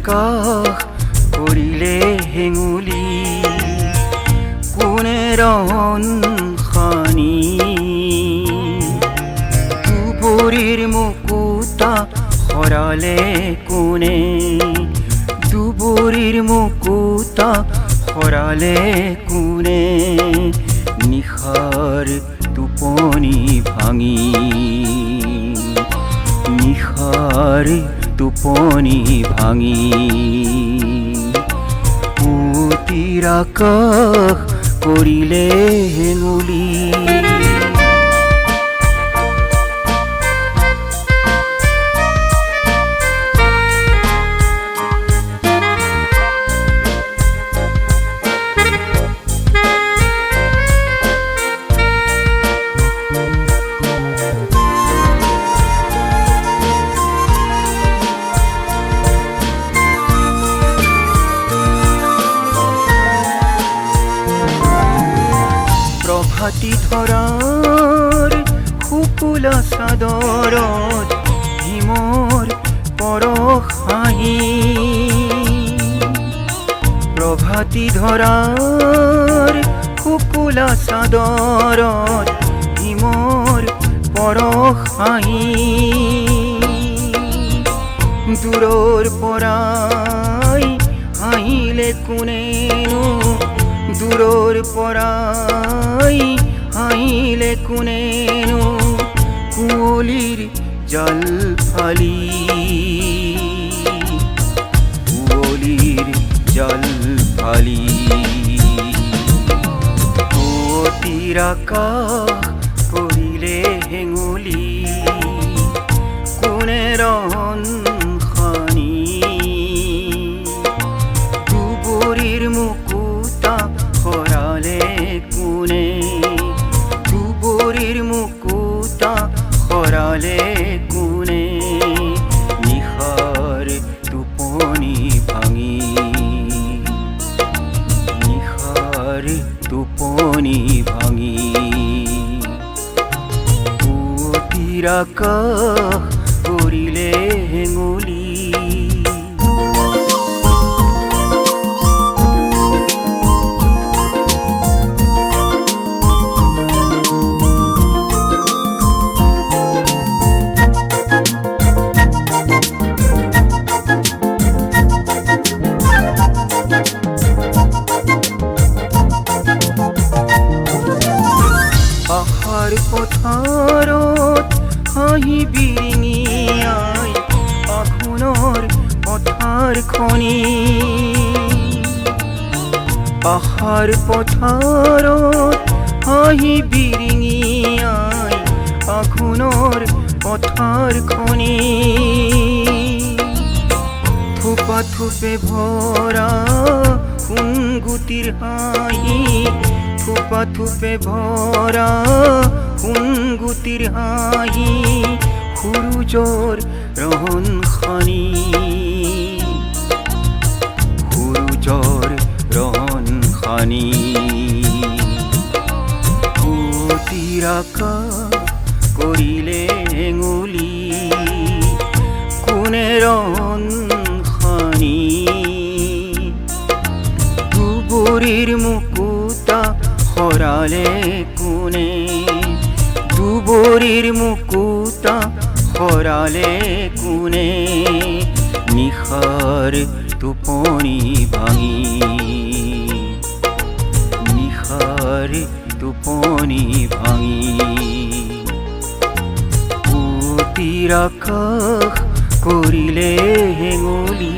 আকাশ কৰিলে হেঙুলি কোনে ৰহন খানি দুবৰিৰ মুকুতা সৰালে কোনে দুবৰিৰ মুকুতা সৰালে কোনে নিশাৰ টোপনি ভাঙি নিশাৰ টোপনি ভাঙি পুতিৰ আকাশ কৰিলে হেঙুলি হাতি ধৰাৰ শুকুলা চাদৰত হিমৰ পৰশ হাঁহি প্ৰভাতী ধৰাৰ শুকুলা চাদৰত হিমৰ পৰশ হাঁহি দূৰৰ পৰাই আহিলে কোনেনো দূৰৰ পৰাই আহিলে কোনেনো কুঁৱলীৰ জাল ফালি কুঁৱলীৰ জাল ফালি পুতিৰ আকাশ কৰিলে হেঙুলি কোনে ৰহন খানি দুবৰিৰ মুকুতা সৰালে কোনে দুবৰিৰ মুকুতা সৰালে কোনে নিশাৰ টোপনি ভাঙি নিশাৰ টোপনি ভাঙি পুতিৰ আকাশ কৰিলে হেঙুলি পাহাৰ পথাৰত হাঁহি বিৰিঙিয়াই আঘোণৰ পথাৰ খনি পাহাৰ পথাৰত হাঁহি বিৰিঙিয়াই আঘোণৰ পথাৰ খনি থোপা থোপে ভৰা সোণগুটিৰ হাঁহি থোপা থোপে ভৰা সোণগুটিৰ হাঁহি সূৰুজৰ ৰহন খানি সূৰুজৰ ৰহন খানি পুতিৰ আকাশ কৰিলে হেঙুলি কোনে ৰহন খানি দুবৰিৰ মুকুতা সৰালে কোনে দুবৰিৰ মুকুতা সৰালে কোনে নিশাৰ টোপনি ভাঙি নিশাৰ টোপনি ভাঙি পুতিৰ আকাশ কৰিলে হেঙুলি